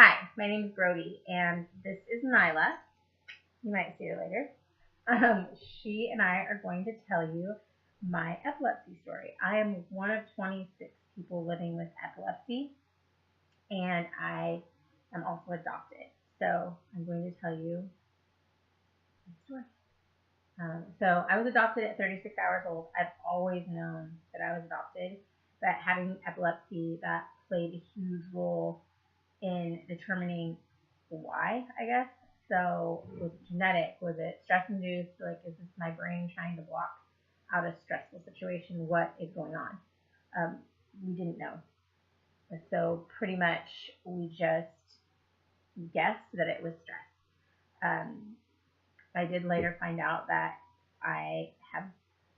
Hi, my name is Brody, and this is Nyla. You might see her later. She and I are going to tell you my epilepsy story. I am one of 26 people living with epilepsy, and I am also adopted. So I'm going to tell you my story. So I was adopted at 36 hours old. I've always known that I was adopted, but having epilepsy, that played a huge role in determining why, I guess. So was it genetic? Was it stress induced? Like, is this my brain trying to block out a stressful situation? What is going on? We didn't know. So pretty much we just guessed that it was stress. Um, I did later find out that I have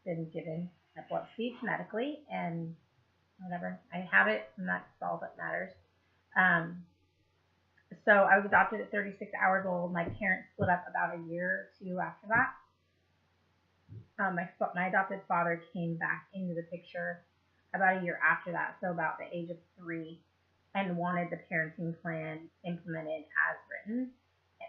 been given epilepsy genetically, and whatever. I have it, and that's all that matters. Um, so I was adopted at 36 hours old. My parents split up about a year or two after that. My adopted father came back into the picture about a year after that, so about the age of 3, and wanted the parenting plan implemented as written,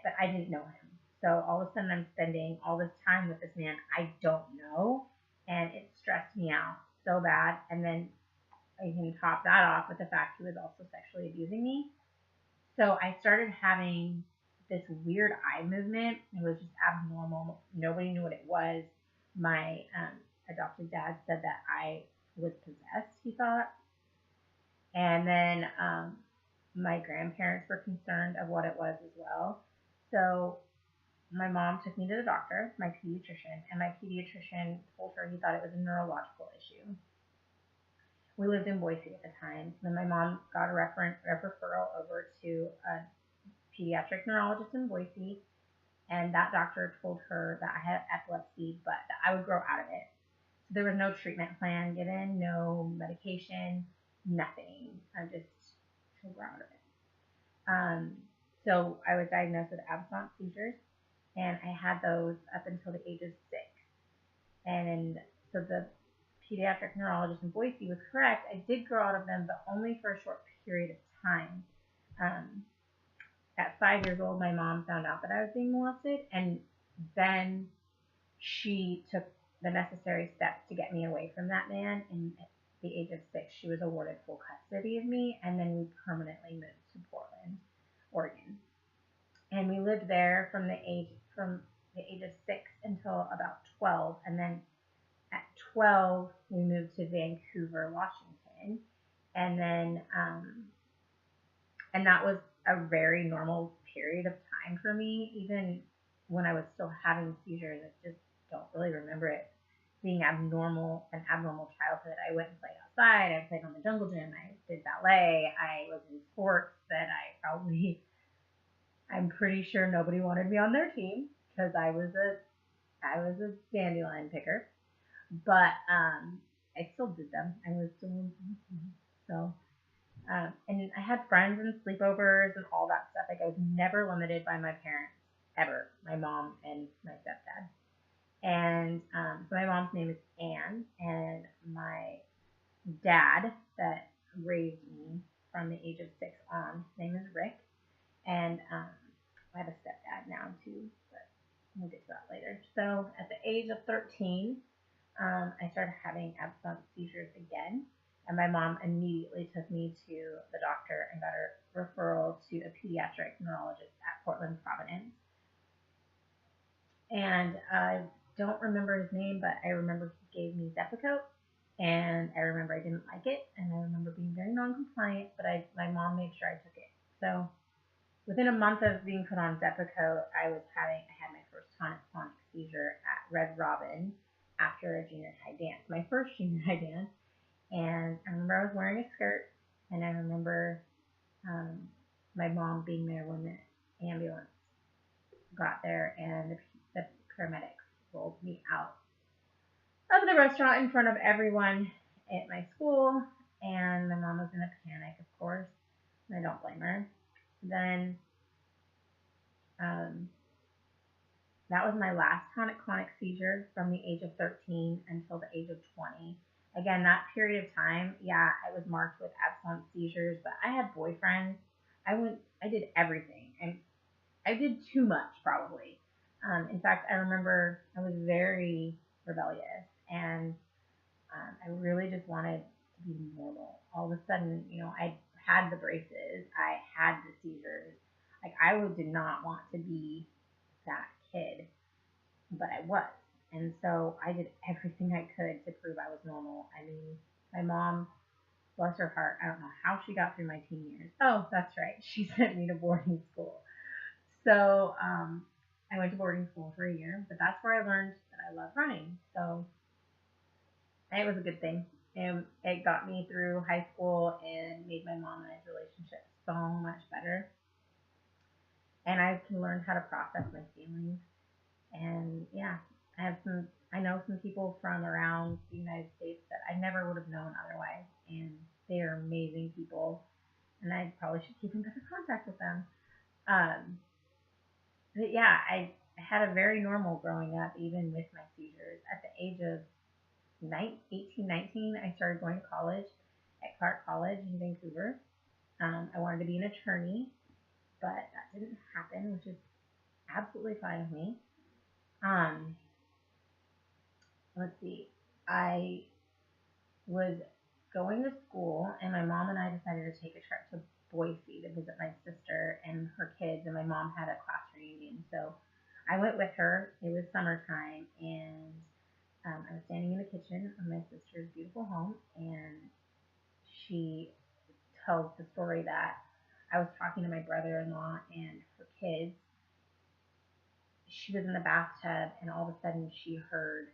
but I didn't know him. So all of a sudden I'm spending all this time with this man I don't know, and it stressed me out so bad. And then I can top that off with the fact he was also sexually abusing me. So I started having this weird eye movement. It was just abnormal. Nobody knew what it was. My adopted dad said that I was possessed, he thought. And then my grandparents were concerned of what it was as well. So my mom took me to the doctor, my pediatrician, and my pediatrician told her he thought it was a neurological issue. We lived in Boise at the time. Then my mom got a referral over to a pediatric neurologist in Boise, and that doctor told her that I had epilepsy, but that I would grow out of it. So there was no treatment plan given, no medication, nothing. I just would grow out of it. So I was diagnosed with absence seizures, and I had those up until the age of 6. And so the pediatric neurologist in Boise was correct. I did grow out of them, but only for a short period of time. At 5 years old, my mom found out that I was being molested, and then she took the necessary steps to get me away from that man. And at the age of 6, she was awarded full custody of me, and then we permanently moved to Portland, Oregon. And we lived there from the age of 6 until about 12, and then at 12 we moved to Vancouver, Washington, and then and that was a very normal period of time for me. Even when I was still having seizures, I just don't really remember it being an abnormal childhood. I went and played outside. I played on the jungle gym. I did ballet. I was in sports that I'm pretty sure nobody wanted me on their team because I was a dandelion picker. But I still did them. I was still so. And I had friends and sleepovers and all that stuff. Like, I was never limited by my parents, ever. My mom and my stepdad. And so my mom's name is Anne, and my dad that raised me from the age of 6 on, his name is Rick. And I have a stepdad now too, but we'll get to that later. So at the age of 13, I started having absence seizures again. And my mom immediately took me to the doctor and got a referral to a pediatric neurologist at Portland Providence. And I don't remember his name, but I remember he gave me Depakote, and I remember I didn't like it, and I remember being very non-compliant, but my mom made sure I took it. So within a month of being put on Depakote, I had my first tonic-clonic seizure at Red Robin after a junior high dance, my first junior high dance. And I remember I was wearing a skirt, and I remember my mom being there when the ambulance got there, and the paramedics rolled me out of the restaurant in front of everyone at my school, and my mom was in a panic, of course, and I don't blame her. Then that was my last tonic-clonic seizure from the age of 13 until the age of 20. Again, that period of time, yeah, I was marked with absence seizures, but I had boyfriends. I did everything. And I did too much, probably. In fact, I remember I was very rebellious, and I really just wanted to be normal. All of a sudden, I had the braces, I had the seizures. Like, did not want to be that kid, but I was. And so I did everything I could to prove I was normal. I mean, my mom, bless her heart, I don't know how she got through my teen years. Oh, that's right. She sent me to boarding school. So I went to boarding school for a year, but that's where I learned that I love running. So it was a good thing. And it got me through high school and made my mom and I's relationship so much better. And I can learn how to process my feelings. And yeah, I know some people from around the United States that I never would have known otherwise. And they are amazing people. And I probably should keep in better contact with them. But yeah, I had a very normal growing up, even with my seizures. At the age of 18, 19, I started going to college at Clark College in Vancouver. I wanted to be an attorney, but that didn't happen, which is absolutely fine with me. Let's see. I was going to school, and my mom and I decided to take a trip to Boise to visit my sister and her kids, and my mom had a class reunion. So I went with her. It was summertime, and I was standing in the kitchen of my sister's beautiful home, and she tells the story that I was talking to my brother-in-law and her kids. She was in the bathtub, and all of a sudden she heard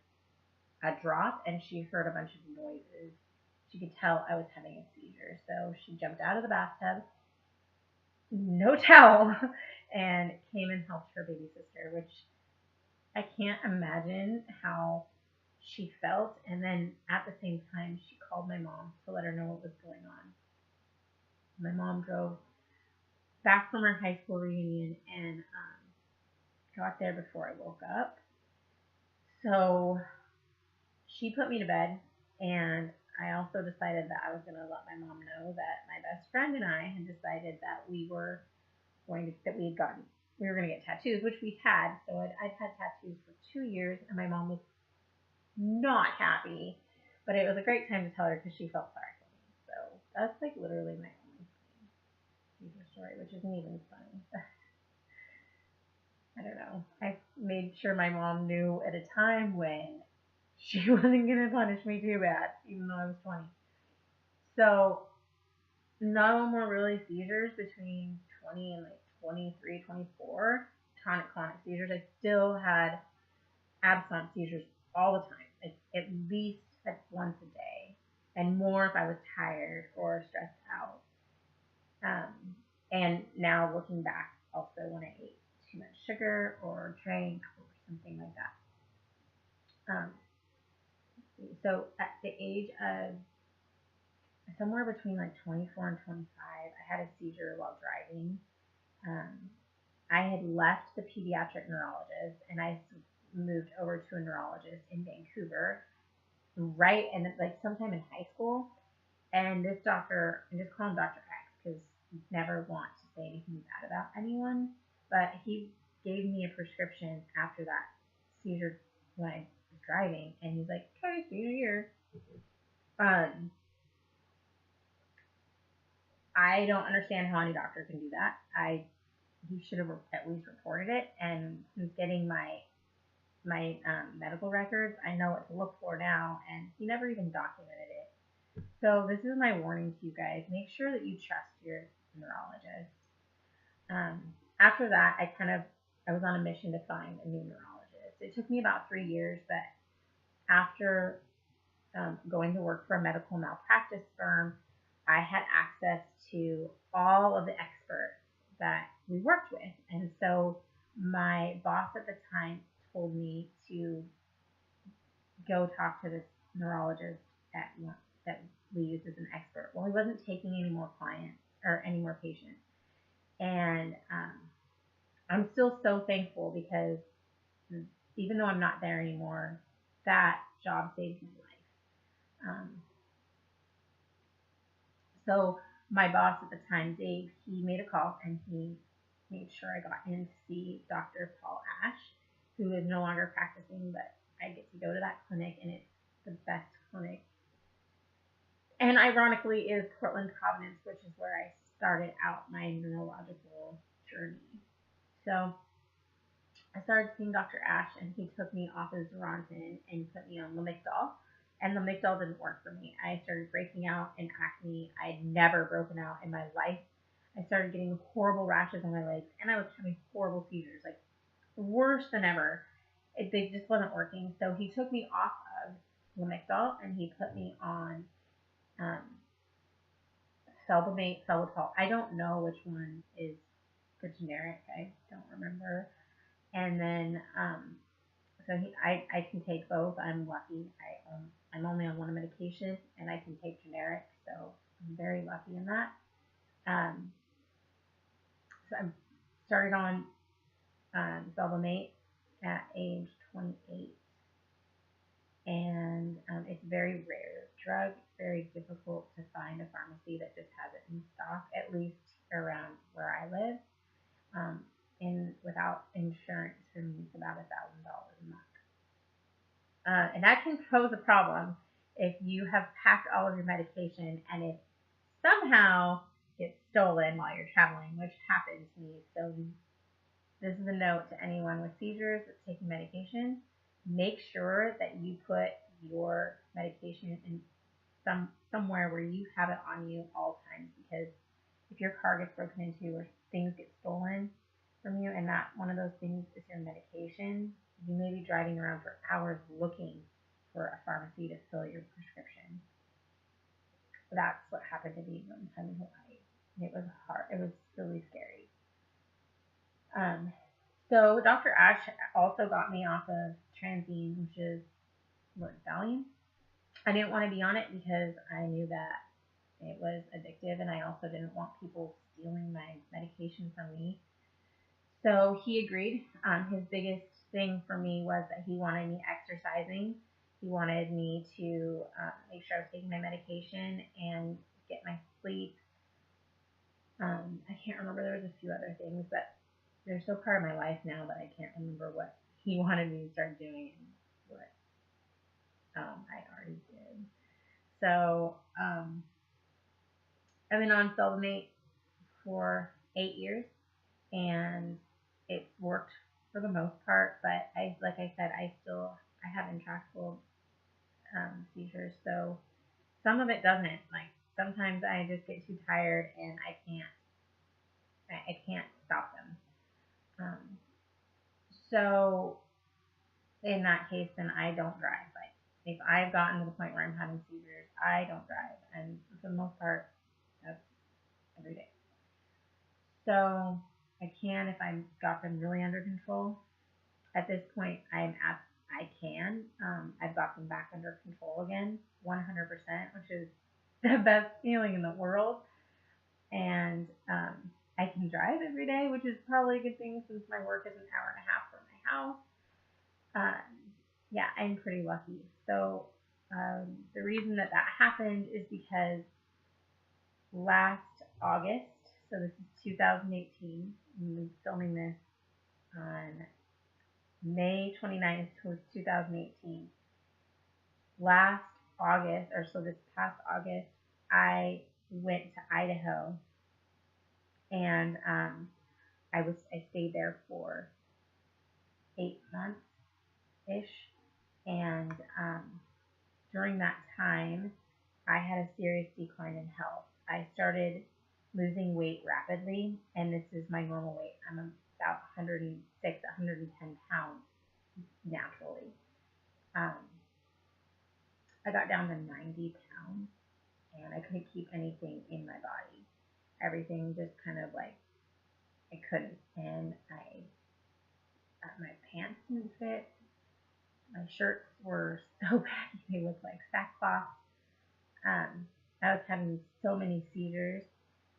a drop, and she heard a bunch of noises. She could tell I was having a seizure, so she jumped out of the bathtub, no towel, and came and helped her baby sister, which I can't imagine how she felt. And then at the same time, she called my mom to let her know what was going on. My mom drove back from her high school reunion and got there before I woke up. So she put me to bed, and I also decided that I was going to let my mom know that my best friend and I had decided that we were going to get tattoos, which we had. So I'd had tattoos for 2 years, and my mom was not happy, but it was a great time to tell her because she felt sorry for me. So that's like literally my only Caesar story, which isn't even funny. I don't know. I made sure my mom knew at a time when she wasn't going to punish me too bad, even though I was 20. So no more really seizures between 20 and like 23, 24. Tonic-clonic seizures. I still had absent seizures all the time, like at least once a day, and more if I was tired or stressed out. And now looking back, also when I ate too much sugar or drank or something like that. So at the age of somewhere between like 24 and 25, I had a seizure while driving. I had left the pediatric neurologist, and I moved over to a neurologist in Vancouver, right, and like sometime in high school. And this doctor, and just call him Dr. X because I never want to say anything bad about anyone, but he gave me a prescription after that seizure when I was driving, and he's like, okay, see you here. I don't understand how any doctor can do that. He should have at least reported it, and since getting my medical records, I know what to look for now, and he never even documented it. So this is my warning to you guys. Make sure that you trust your neurologist. After that, I was on a mission to find a new neurologist. It took me about 3 years, but after going to work for a medical malpractice firm, I had access to all of the experts that we worked with. And so my boss at the time told me to go talk to this neurologist that we used as an expert. Well, he wasn't taking any more clients or any more patients. And I'm still so thankful because even though I'm not there anymore, that job saved my life. So my boss at the time, Dave, he made a call and he made sure I got in to see Dr. Paul Ash, who is no longer practicing, but I get to go to that clinic, and it's the best clinic. And ironically, is Portland Providence, which is where I started out my neurological journey. So I started seeing Dr. Ash, and he took me off of Zerontin and put me on Lamictal. And Lamictal didn't work for me. I started breaking out in acne. I had never broken out in my life. I started getting horrible rashes on my legs, and I was having horrible seizures, like worse than ever. They just wasn't working. So he took me off of Lamictal, and he put me on Felbamate, Felbutol. I don't know which one is the generic. I don't remember. And then, so I can take both. I'm lucky. I'm only on one medication, and I can take generic, so I'm very lucky in that. So I started on Felbamate at age 28, and it's a very rare drug. It's very difficult to find a pharmacy that just has it in stock, at least around where I live. And without insurance, for me, it's about $1,000 a month. And that can pose a problem if you have packed all of your medication and it somehow gets stolen while you're traveling, which happened to me. So this is a note to anyone with seizures that's taking medication. Make sure that you put your medication in somewhere where you have it on you all times, because if your car gets broken into or things get stolen from you, and that one of those things is your medication, you may be driving around for hours looking for a pharmacy to fill your prescription. That's what happened to me one time in Hawaii. It was hard. It was really scary. So Dr. Ash also got me off of Transine, which is Valium. I didn't want to be on it because I knew that it was addictive, and I also didn't want people stealing my medication from me. So he agreed. His biggest thing for me was that he wanted me exercising. He wanted me to make sure I was taking my medication and get my sleep. I can't remember. There was a few other things, but they're so part of my life now that I can't remember what he wanted me to start doing and what I already did. So I've been on Felbamate for 8 years, and it's worked for the most part, but like I said, I have intractable seizures, so some of it doesn't. Like sometimes I just get too tired and I can't stop them. So in that case, then I don't drive. Like if I've gotten to the point where I'm having seizures, I don't drive, and for the most part, that's every day. So I can if I've got them really under control. At this point, I can. I've got them back under control again, 100%, which is the best feeling in the world. And I can drive every day, which is probably a good thing since my work is an hour and a half from my house. Yeah, I'm pretty lucky. So the reason that happened is because last August, so this is 2018, I'm filming this on May 29th, 2018. Last August, or so this past August, I went to Idaho, and I stayed there for 8 months-ish, and during that time, I had a serious decline in health. I started losing weight rapidly, and this is my normal weight. I'm about 106, 110 pounds naturally. I got down to 90 pounds, and I couldn't keep anything in my body. Everything just kind of like, I couldn't, and my pants didn't fit. My shirts were so baggy, they looked like sackcloth. I was having so many seizures,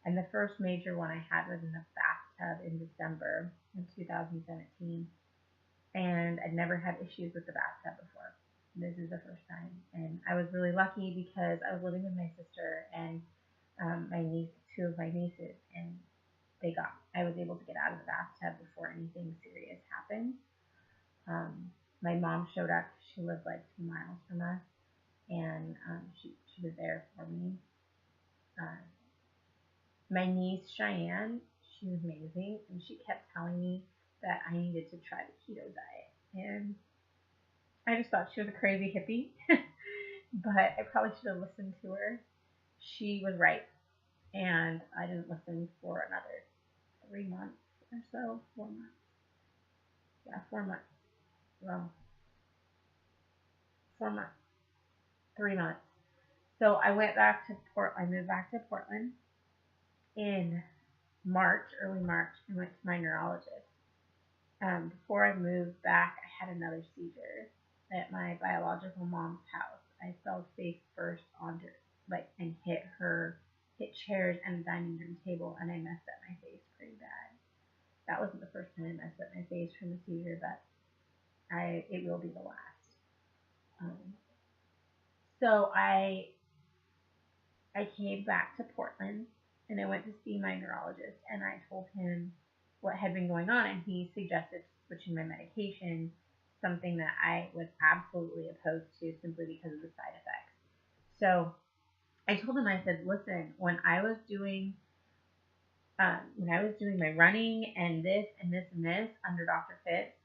and the first major one I had was in the bathtub in December of 2017, and I'd never had issues with the bathtub before. This is the first time, and I was really lucky because I was living with my sister and my niece two of my nieces, and I was able to get out of the bathtub before anything serious happened. My mom showed up. She lived like 2 miles from us, and she was there for me. Uh, my niece Cheyenne, she was amazing, and she kept telling me that I needed to try the keto diet, and I just thought she was a crazy hippie, but I probably should have listened to her. She was right, and I didn't listen for another 3 months or so. 4 months. Yeah, 4 months. Well, 4 months. 3 months. So I went back to I moved back to Portland in March, early March, and went to my neurologist. Before I moved back, I had another seizure at my biological mom's house. I fell face first onto and hit chairs and a dining room table, and I messed up my face pretty bad. That wasn't the first time I messed up my face from a seizure, but it will be the last. So I came back to Portland, and I went to see my neurologist, and I told him what had been going on, and he suggested switching my medication, something that I was absolutely opposed to simply because of the side effects. So I told him, I said, listen, when I was doing my running and this and this and this under Dr. Fitz,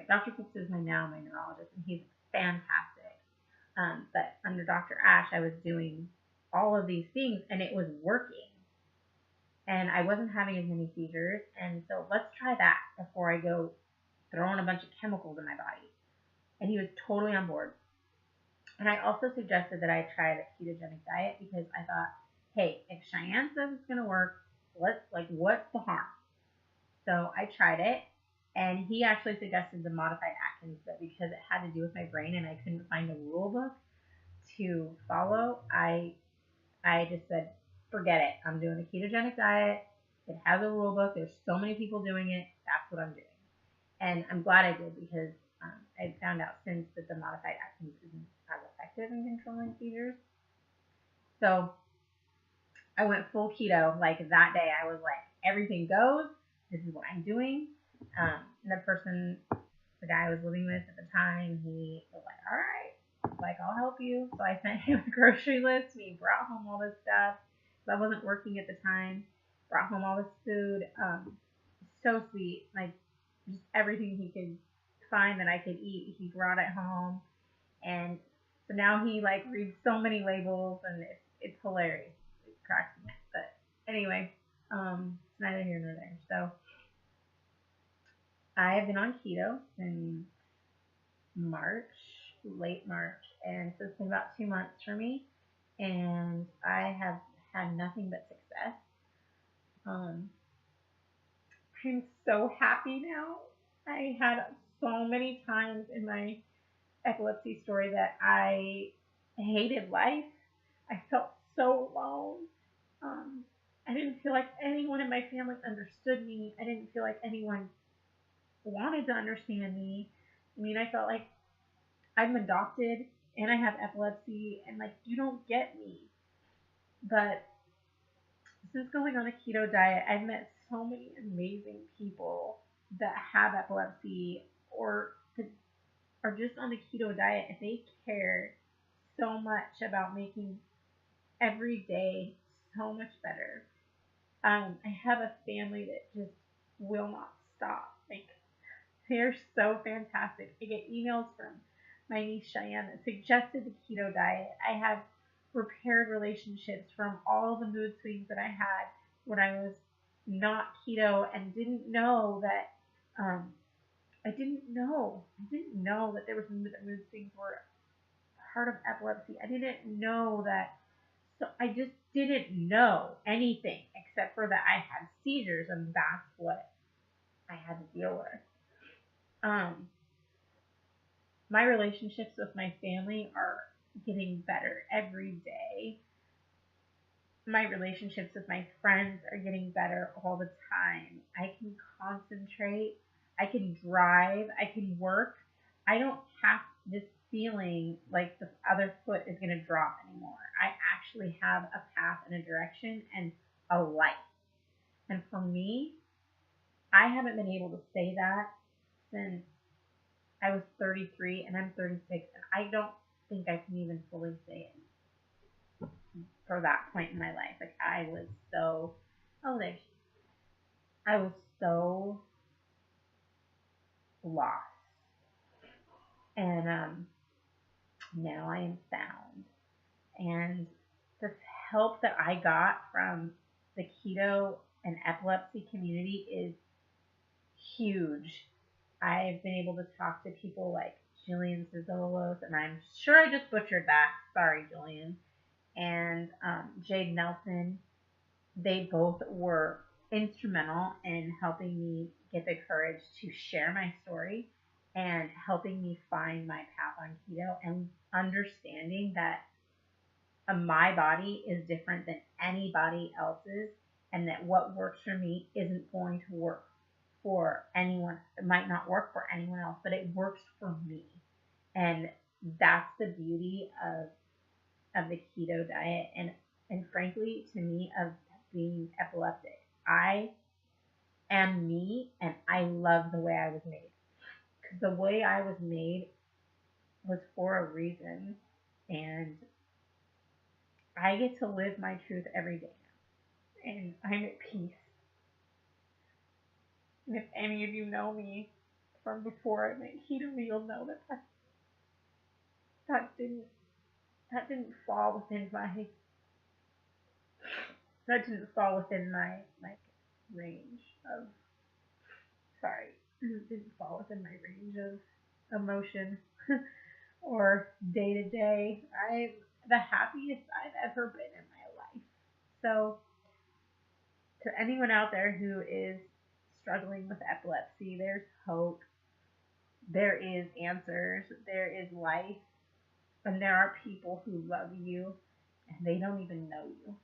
Dr. Fitz is my neurologist, and he's fantastic. But under Dr. Ash, I was doing all of these things, and it was working. And I wasn't having as many seizures, and so let's try that before I go throwing a bunch of chemicals in my body. And he was totally on board. And I also suggested that I try the ketogenic diet because I thought, hey, if Cheyenne says it's going to work, what's the harm? So I tried it, and he actually suggested the modified Atkins, but because it had to do with my brain and I couldn't find a rule book to follow, I just said, forget it. I'm doing a ketogenic diet. It has a rule book. There's so many people doing it. That's what I'm doing. And I'm glad I did because I found out since that the modified Atkins isn't as effective in controlling seizures. So I went full keto. Like that day, I was like, everything goes. This is what I'm doing. And the guy I was living with at the time, he was like, all right, I'll help you. So I sent him a grocery list. And he brought home all this stuff. So I wasn't working at the time. Brought home all this food. So sweet. Just everything he could find that I could eat, he brought it home. And so now he reads so many labels, and it's hilarious. It cracks me up. But anyway, it's neither here nor there. So I have been on keto since late March, and so it's been about 2 months for me, and I have had nothing but success. I'm so happy now. I had so many times in my epilepsy story that I hated life. I felt so alone. I didn't feel like anyone in my family understood me. I didn't feel like anyone wanted to understand me. I mean, I felt like I'm adopted and I have epilepsy, and you don't get me. But since going on a keto diet, I've met so many amazing people that have epilepsy or are just on the keto diet, and they care so much about making every day so much better. I have a family that just will not stop. They're so fantastic. I get emails from my niece Cheyenne that suggested the keto diet. I have repaired relationships from all the mood swings that I had when I was not keto and didn't know that I didn't know that there was mood swings were part of epilepsy. I didn't know that. So I just didn't know anything except for that I had seizures, and that's what I had to deal with. My relationships with my family are getting better every day. My relationships with my friends are getting better all the time. I can concentrate. I can drive. I can work. I don't have this. feeling like the other foot is going to drop anymore. I actually have a path and a direction and a life. And for me, I haven't been able to say that since I was 33 and I'm 36, and I don't think I can even fully say it for that point in my life. Like I was so, oh, there, I was so lost, and now I am found. And the help that I got from the keto and epilepsy community is huge. I've been able to talk to people like Jillian Cizolos, and I'm sure I just butchered that. Sorry, Jillian. And Jade Nelson. They both were instrumental in helping me get the courage to share my story and helping me find my path on keto and understanding that my body is different than anybody else's, and that what works for me isn't going to work for anyone. It might not work for anyone else, but it works for me. And that's the beauty of the keto diet, and frankly, to me, of being epileptic. I am me, and I love the way I was made. Because the way I was made was for a reason, and I get to live my truth every day now, and I'm at peace. And if any of you know me from before I went keto, you'll know that didn't fall within my like range of didn't fall within my range of emotion or day to day. I'm the happiest I've ever been in my life. So to anyone out there who is struggling with epilepsy, there's hope. There is answers. There is life. And there are people who love you and they don't even know you.